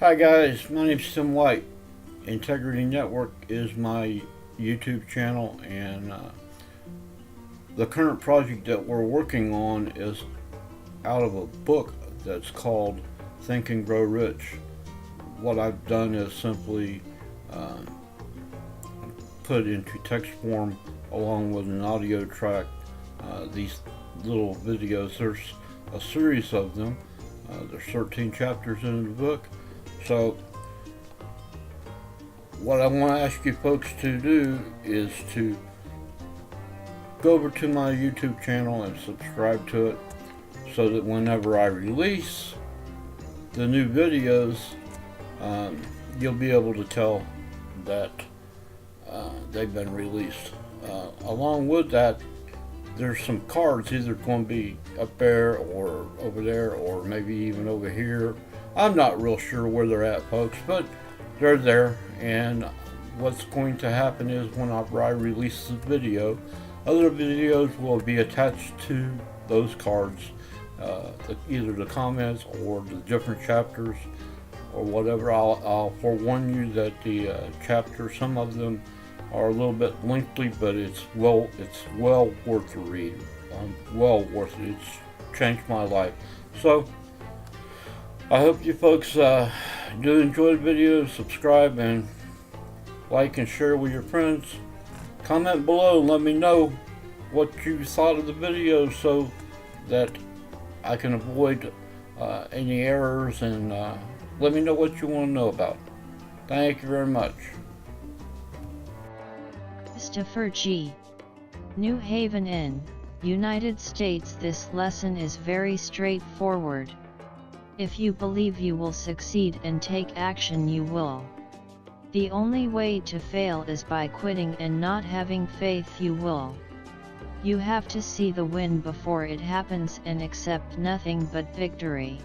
Hi guys, my name's Tim White. Integrity Network is my YouTube channel, and the current project that we're working on is out of a book that's called Think and Grow Rich. What I've done is simply uh, put into text form along with an audio track these little videos. There's a series of them. There's 13 chapters in the book. So what I want to ask you folks to do is to go over to my YouTube channel and subscribe to it, so that whenever I release the new videos, you'll be able to tell that they've been released. Along with that, there's some cards either going to be up there or over there or maybe even over here. I'm not real sure where they're at, folks, but they're there. And what's going to happen is whenever I release the video, other videos will be attached to those cards, either the comments or the different chapters or whatever. I'll forewarn you that the chapters, some of them are a little bit lengthy, but it's well worth the read. Well worth it. It's changed my life. So I hope you folks do enjoy the video. Subscribe and like and share with your friends. Comment below and let me know what you thought of the video, so that I can avoid any errors, and let me know what you want to know about. Thank you very much. Christopher G. New Haven Inn, United States. This lesson is very straightforward. If you believe you will succeed and take action, you will. The only way to fail is by quitting and not having faith. You will. You have to see the win before it happens and accept nothing but victory.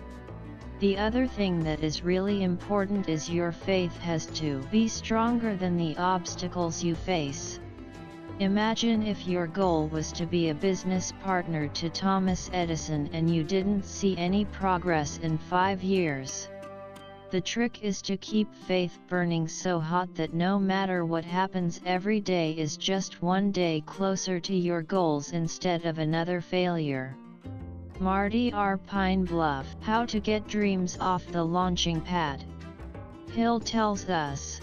The other thing that is really important is your faith has to be stronger than the obstacles you face. Imagine if your goal was to be a business partner to Thomas Edison and you didn't see any progress in 5 years. The trick is to keep faith burning so hot that no matter what happens, every day is just one day closer to your goals instead of another failure. Marty R. Pine Bluff. How to get dreams off the launching pad. Hill tells us,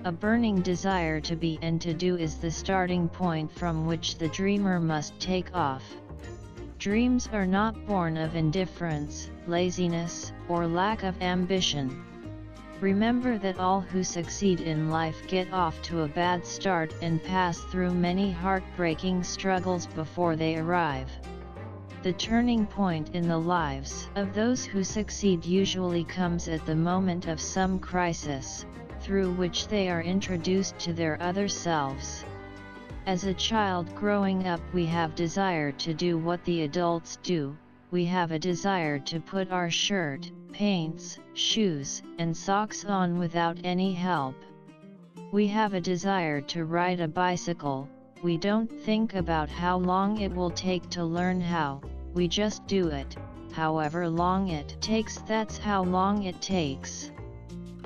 a burning desire to be and to do is the starting point from which the dreamer must take off. Dreams are not born of indifference, laziness, or lack of ambition. Remember that all who succeed in life get off to a bad start and pass through many heartbreaking struggles before they arrive. The turning point in the lives of those who succeed usually comes at the moment of some crisis, through which they are introduced to their other selves. As a child growing up, we have desire to do what the adults do. We have a desire to put our shirt, paints, shoes, and socks on without any help. We have a desire to ride a bicycle. We don't think about how long it will take to learn how, we just do it. However long it takes, that's how long it takes.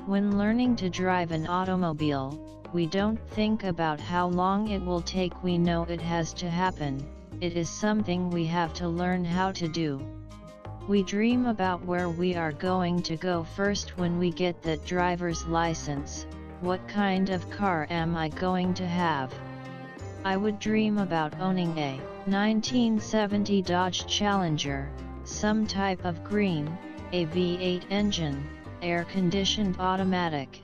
When learning to drive an automobile, we don't think about how long it will take, we know it has to happen. It is something we have to learn how to do. We dream about where we are going to go first when we get that driver's license. What kind of car am I going to have? I would dream about owning a 1970 Dodge Challenger, some type of green, a V8 engine, air-conditioned automatic.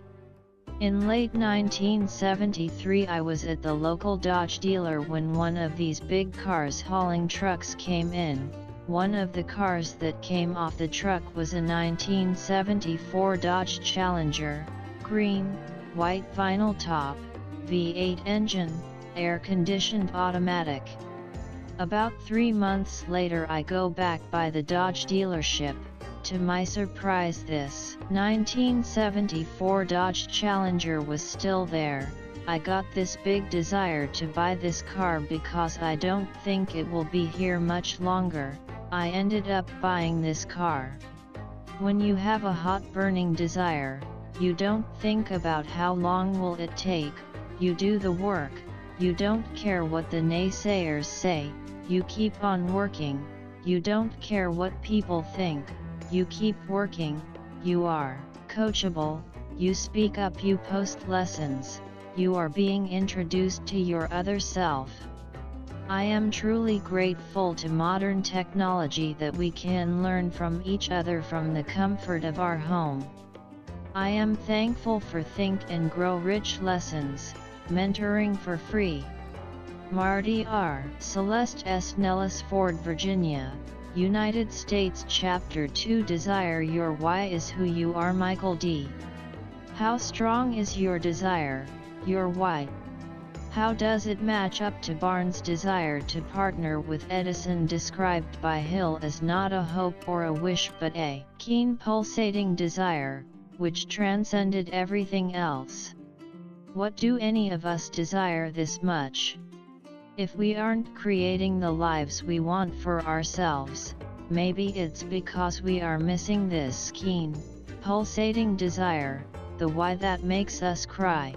In late 1973 I was at the local Dodge dealer when one of these big cars hauling trucks came in. One of the cars that came off the truck was a 1974 Dodge Challenger, green, white vinyl top, V8 engine, air-conditioned automatic. About 3 months later I go back by the Dodge dealership. To my surprise, this 1974 Dodge Challenger was still there. I got this big desire to buy this car because I don't think it will be here much longer. I ended up buying this car. When you have a hot burning desire, you don't think about how long will it take, you do the work, you don't care what the naysayers say, you keep on working, you don't care what people think, you keep working, you are coachable, you speak up, you post lessons, you are being introduced to your other self. I am truly grateful to modern technology that we can learn from each other from the comfort of our home. I am thankful for Think and Grow Rich lessons, mentoring for free. Marty R. Celeste S. Nellis Ford, Virginia, United States. Chapter 2 Desire Your Why is Who You Are. Michael D. How strong is your desire, your why? How does it match up to Barnes' desire to partner with Edison, described by Hill as not a hope or a wish but a keen pulsating desire, which transcended everything else? What do any of us desire this much? If we aren't creating the lives we want for ourselves, maybe it's because we are missing this keen, pulsating desire, the why that makes us cry.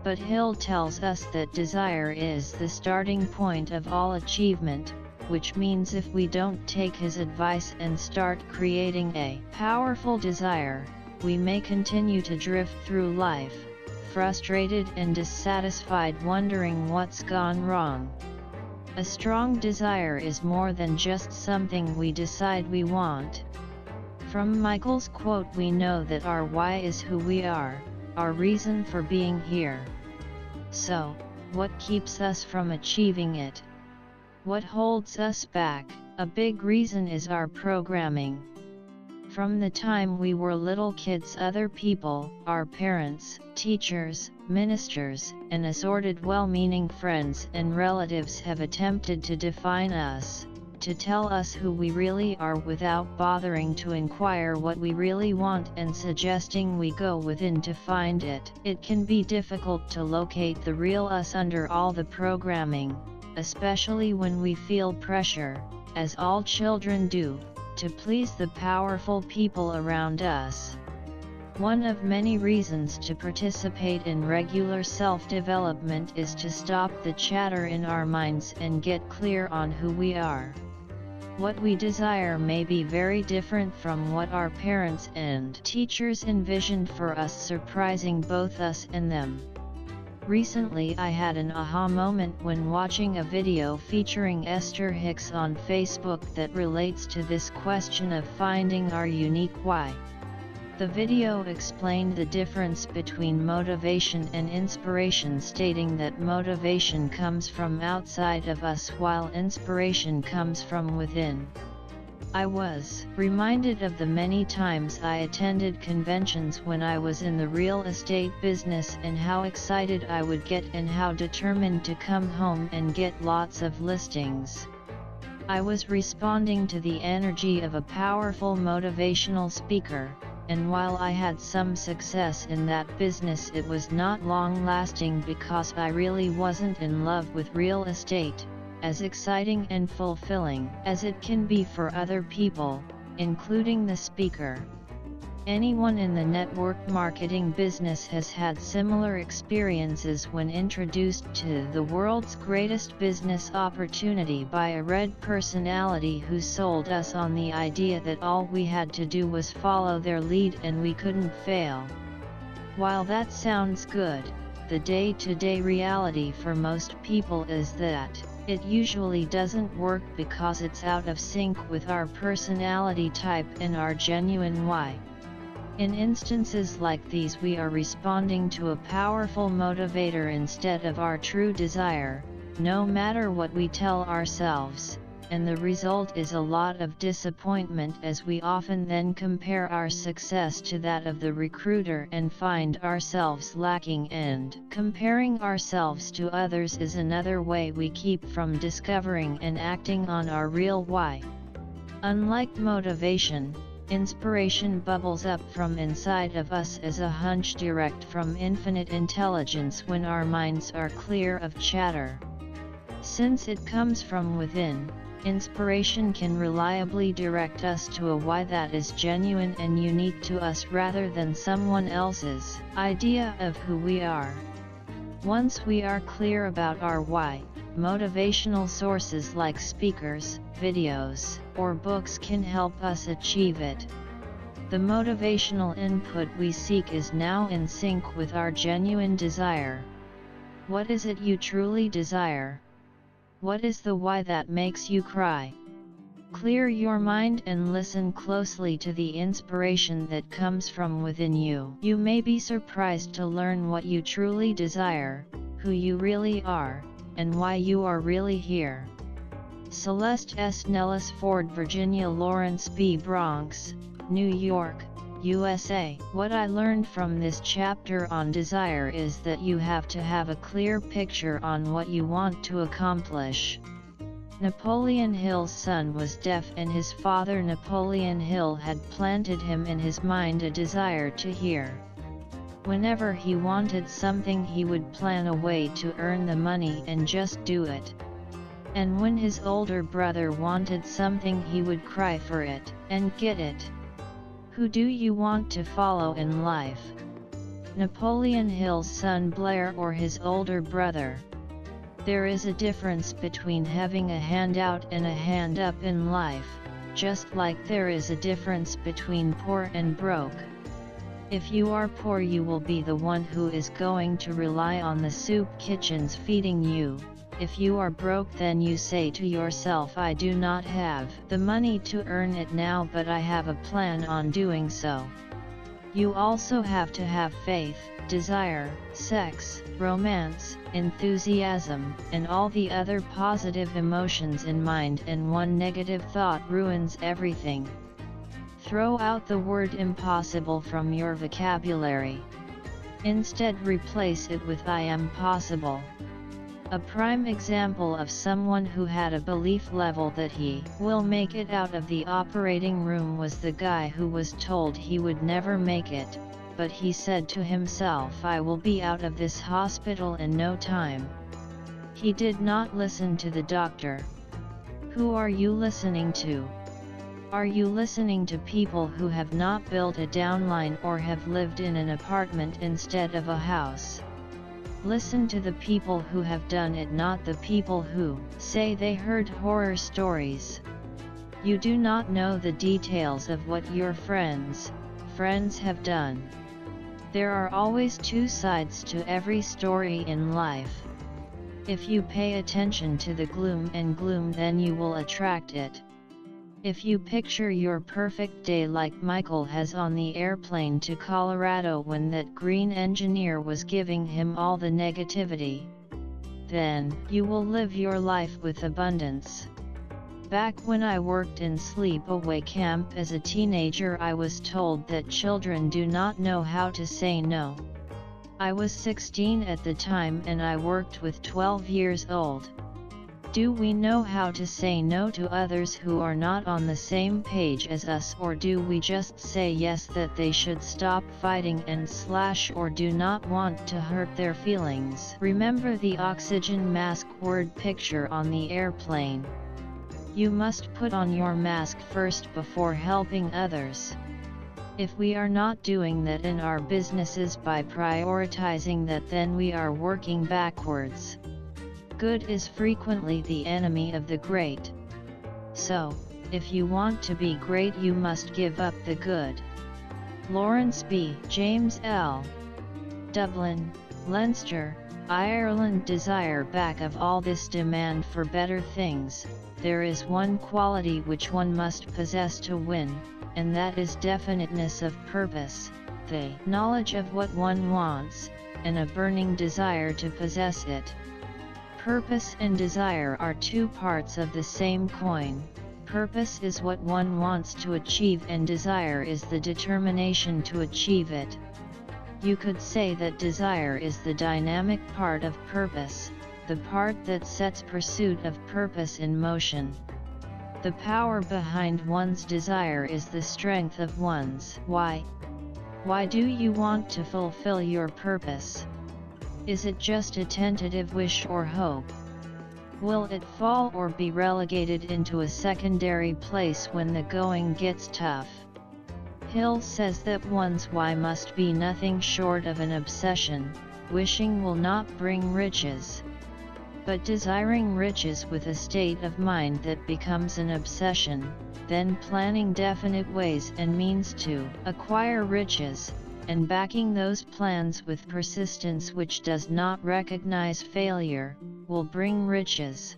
But Hill tells us that desire is the starting point of all achievement, which means if we don't take his advice and start creating a powerful desire, we may continue to drift through life, frustrated and dissatisfied, wondering what's gone wrong. A strong desire is more than just something we decide we want. From Michael's quote, we know that our why is who we are, our reason for being here. So, what keeps us from achieving it? What holds us back? A big reason is our programming. From the time we were little kids, other people, our parents, teachers, ministers, and assorted well-meaning friends and relatives have attempted to define us, to tell us who we really are without bothering to inquire what we really want and suggesting we go within to find it. It can be difficult to locate the real us under all the programming, especially when we feel pressure, as all children do, to please the powerful people around us. One of many reasons to participate in regular self-development is to stop the chatter in our minds and get clear on who we are. What we desire may be very different from what our parents and teachers envisioned for us, surprising both us and them. Recently I had an aha moment when watching a video featuring Esther Hicks on Facebook that relates to this question of finding our unique why. The video explained the difference between motivation and inspiration, stating that motivation comes from outside of us while inspiration comes from within. I was reminded of the many times I attended conventions when I was in the real estate business and how excited I would get and how determined to come home and get lots of listings. I was responding to the energy of a powerful motivational speaker, and while I had some success in that business, it was not long-lasting because I really wasn't in love with real estate, as exciting and fulfilling as it can be for other people, including the speaker. Anyone in the network marketing business has had similar experiences when introduced to the world's greatest business opportunity by a red personality who sold us on the idea that all we had to do was follow their lead and we couldn't fail. While that sounds good, the day-to-day reality for most people is that it usually doesn't work because it's out of sync with our personality type and our genuine why. In instances like these, we are responding to a powerful motivator instead of our true desire, no matter what we tell ourselves, and the result is a lot of disappointment, as we often then compare our success to that of the recruiter and find ourselves lacking, and comparing ourselves to others is another way we keep from discovering and acting on our real why. Unlike motivation, inspiration bubbles up from inside of us as a hunch direct from infinite intelligence when our minds are clear of chatter. Since it comes from within, Inspiration can reliably direct us to a why that is genuine and unique to us rather than someone else's idea of who we are. Once we are clear about our why, motivational sources like speakers, videos, or books can help us achieve it. The motivational input we seek is now in sync with our genuine desire. What is it you truly desire? What is the why that makes you cry? Clear your mind and listen closely to the inspiration that comes from within you. You may be surprised to learn what you truly desire, who you really are, and why you are really here. Celeste S. Nellis Ford, Virginia. Lawrence B. Bronx, New York, USA. What I learned from this chapter on desire is that you have to have a clear picture on what you want to accomplish. Napoleon Hill's son was deaf, and his father Napoleon Hill had planted him in his mind a desire to hear. Whenever he wanted something, he would plan a way to earn the money and just do it. And when his older brother wanted something, he would cry for it and get it. Who do you want to follow in life? Napoleon Hill's son Blair or his older brother? There is a difference between having a handout and a hand up in life, just like there is a difference between poor and broke. If you are poor, you will be the one who is going to rely on the soup kitchens feeding you. If you are broke, then you say to yourself, I do not have the money to earn it now, but I have a plan on doing so. You also have to have faith, desire, sex, romance, enthusiasm, and all the other positive emotions in mind, and one negative thought ruins everything. Throw out the word impossible from your vocabulary. Instead, replace it with I am possible. A prime example of someone who had a belief level that he will make it out of the operating room was the guy who was told he would never make it, but he said to himself, I will be out of this hospital in no time. He did not listen to the doctor. Who are you listening to? Are you listening to people who have not built a downline or have lived in an apartment instead of a house? Listen to the people who have done it, not the people who say they heard horror stories. You do not know the details of what your friends have done. There are always two sides to every story in life. If you pay attention to the gloom, then you will attract it. If you picture your perfect day like Michael has on the airplane to Colorado when that green engineer was giving him all the negativity, then you will live your life with abundance. Back when I worked in sleepaway camp as a teenager, I was told that children do not know how to say no. I was 16 at the time and I worked with 12 years old. Do we know how to say no to others who are not on the same page as us, or do we just say yes that they should stop fighting and / or do not want to hurt their feelings? Remember the oxygen mask word picture on the airplane. You must put on your mask first before helping others. If we are not doing that in our businesses by prioritizing that, then we are working backwards. Good is frequently the enemy of the great. So, if you want to be great, you must give up the good. Lawrence B. James L. Dublin, Leinster, Ireland. Desire. Back of all this demand for better things, there is one quality which one must possess to win, and that is definiteness of purpose, the knowledge of what one wants, and a burning desire to possess it. Purpose and desire are two parts of the same coin. Purpose is what one wants to achieve, and desire is the determination to achieve it. You could say that desire is the dynamic part of purpose, the part that sets pursuit of purpose in motion. The power behind one's desire is the strength of one's why. Why do you want to fulfill your purpose? Is it just a tentative wish or hope? Will it fall or be relegated into a secondary place when the going gets tough? Hill says that one's why must be nothing short of an obsession. Wishing will not bring riches, but desiring riches with a state of mind that becomes an obsession, then planning definite ways and means to acquire riches, and backing those plans with persistence which does not recognize failure, will bring riches.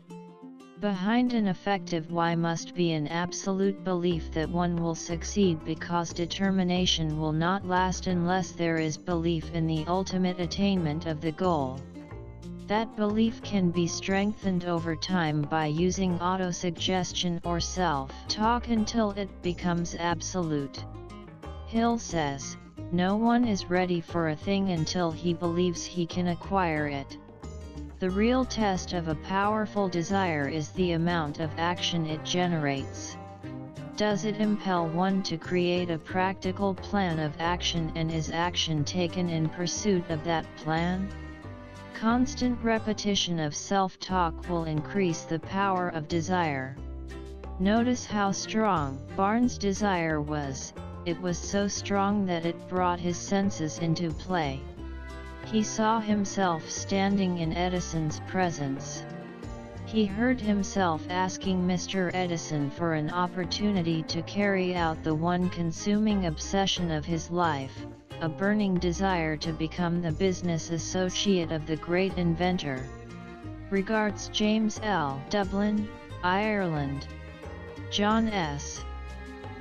Behind an effective why must be an absolute belief that one will succeed, because determination will not last unless there is belief in the ultimate attainment of the goal. That belief can be strengthened over time by using autosuggestion or self-talk until it becomes absolute. Hill says, no one is ready for a thing until he believes he can acquire it. The real test of a powerful desire is the amount of action it generates. Does it impel one to create a practical plan of action, and is action taken in pursuit of that plan? Constant repetition of self-talk will increase the power of desire. Notice how strong Barnes' desire was. It was so strong that it brought his senses into play. He saw himself standing in Edison's presence. He heard himself asking Mr. Edison for an opportunity to carry out the one consuming obsession of his life, a burning desire to become the business associate of the great inventor. Regards, James L. Dublin, Ireland. John S.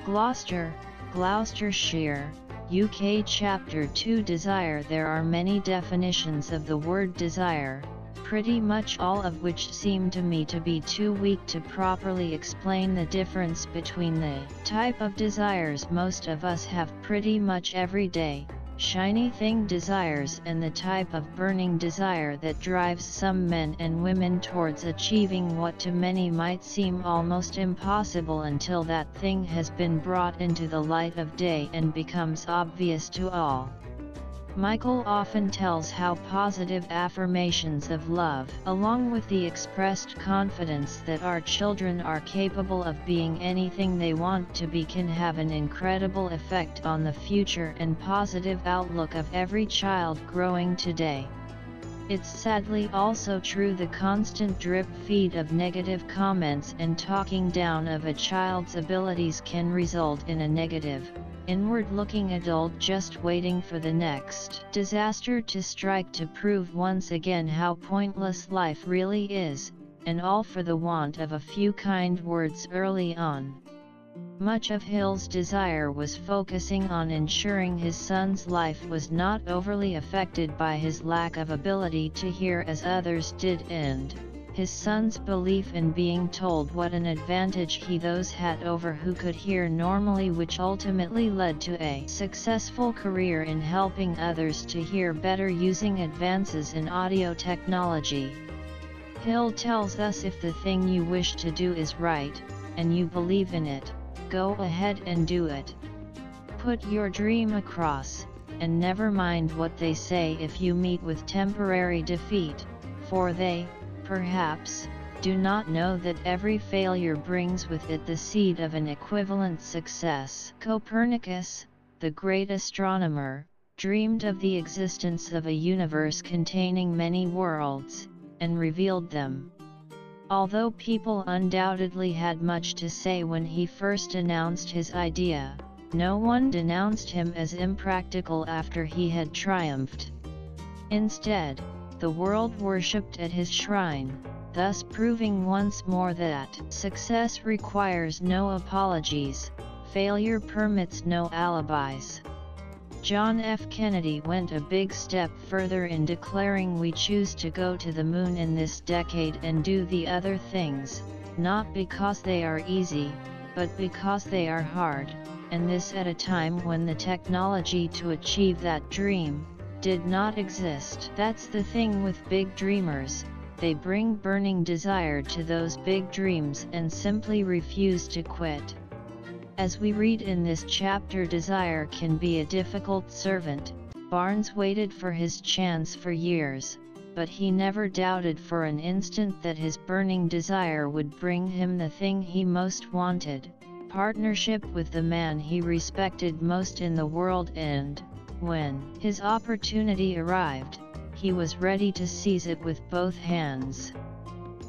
Gloucestershire, UK. Chapter 2 Desire. There are many definitions of the word desire, pretty much all of which seem to me to be too weak to properly explain the difference between the type of desires most of us have pretty much every day, shiny thing desires, and the type of burning desire that drives some men and women towards achieving what to many might seem almost impossible until that thing has been brought into the light of day and becomes obvious to all. Michael often tells how positive affirmations of love, along with the expressed confidence that our children are capable of being anything they want to be, can have an incredible effect on the future and positive outlook of every child growing today. It's sadly also true the constant drip feed of negative comments and talking down of a child's abilities can result in a negative, inward-looking adult just waiting for the next disaster to strike to prove once again how pointless life really is, and all for the want of a few kind words early on. Much of Hill's desire was focusing on ensuring his son's life was not overly affected by his lack of ability to hear as others did, and his son's belief in being told what an advantage he those had over who could hear normally, which ultimately led to a successful career in helping others to hear better using advances in audio technology. Hill tells us if the thing you wish to do is right, and you believe in it, go ahead and do it. Put your dream across, and never mind what they say if you meet with temporary defeat, for they, perhaps, do not know that every failure brings with it the seed of an equivalent success. Copernicus, the great astronomer, dreamed of the existence of a universe containing many worlds, and revealed them. Although people undoubtedly had much to say when he first announced his idea, no one denounced him as impractical after he had triumphed. Instead, the world worshipped at his shrine, thus proving once more that success requires no apologies, failure permits no alibis. John F. Kennedy went a big step further in declaring, we choose to go to the moon in this decade and do the other things, not because they are easy, but because they are hard, and this at a time when the technology to achieve that dream did not exist. That's the thing with big dreamers, they bring burning desire to those big dreams and simply refuse to quit. As we read in this chapter, desire can be a difficult servant. Barnes waited for his chance for years, but he never doubted for an instant that his burning desire would bring him the thing he most wanted, partnership with the man he respected most in the world, and, when his opportunity arrived, he was ready to seize it with both hands.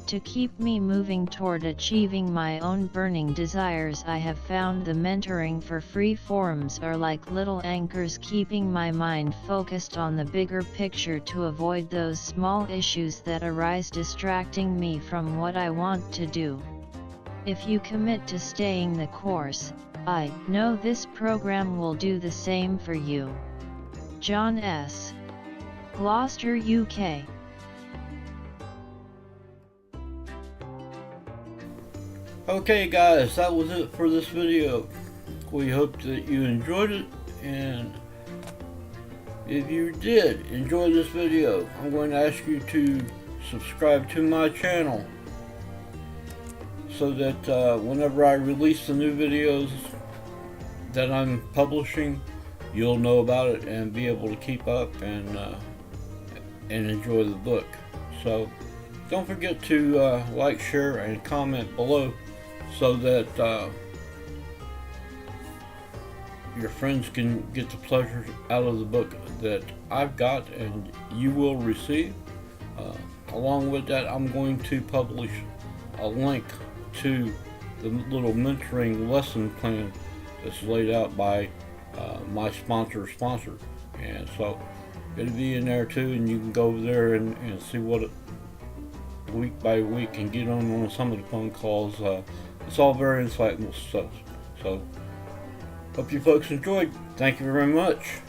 To keep me moving toward achieving my own burning desires, I have found the mentoring for free forums are like little anchors keeping my mind focused on the bigger picture to avoid those small issues that arise distracting me from what I want to do. If you commit to staying the course, I know this program will do the same for you. John S. Gloucester, UK. Okay guys, that was it for this video. We hope that you enjoyed it, and if you did enjoy this video, I'm going to ask you to subscribe to my channel so that whenever I release the new videos that I'm publishing, you'll know about it and be able to keep up and enjoy the book. So don't forget to like, share, and comment below so that your friends can get the pleasure out of the book that I've got and you will receive. Along with that, I'm going to publish a link to the little mentoring lesson plan that's laid out by my sponsor, and so it'll be in there too, and you can go over there and see what it week by week and get on some of the phone calls. It's all very insightful stuff. So hope you folks enjoyed. Thank you very much.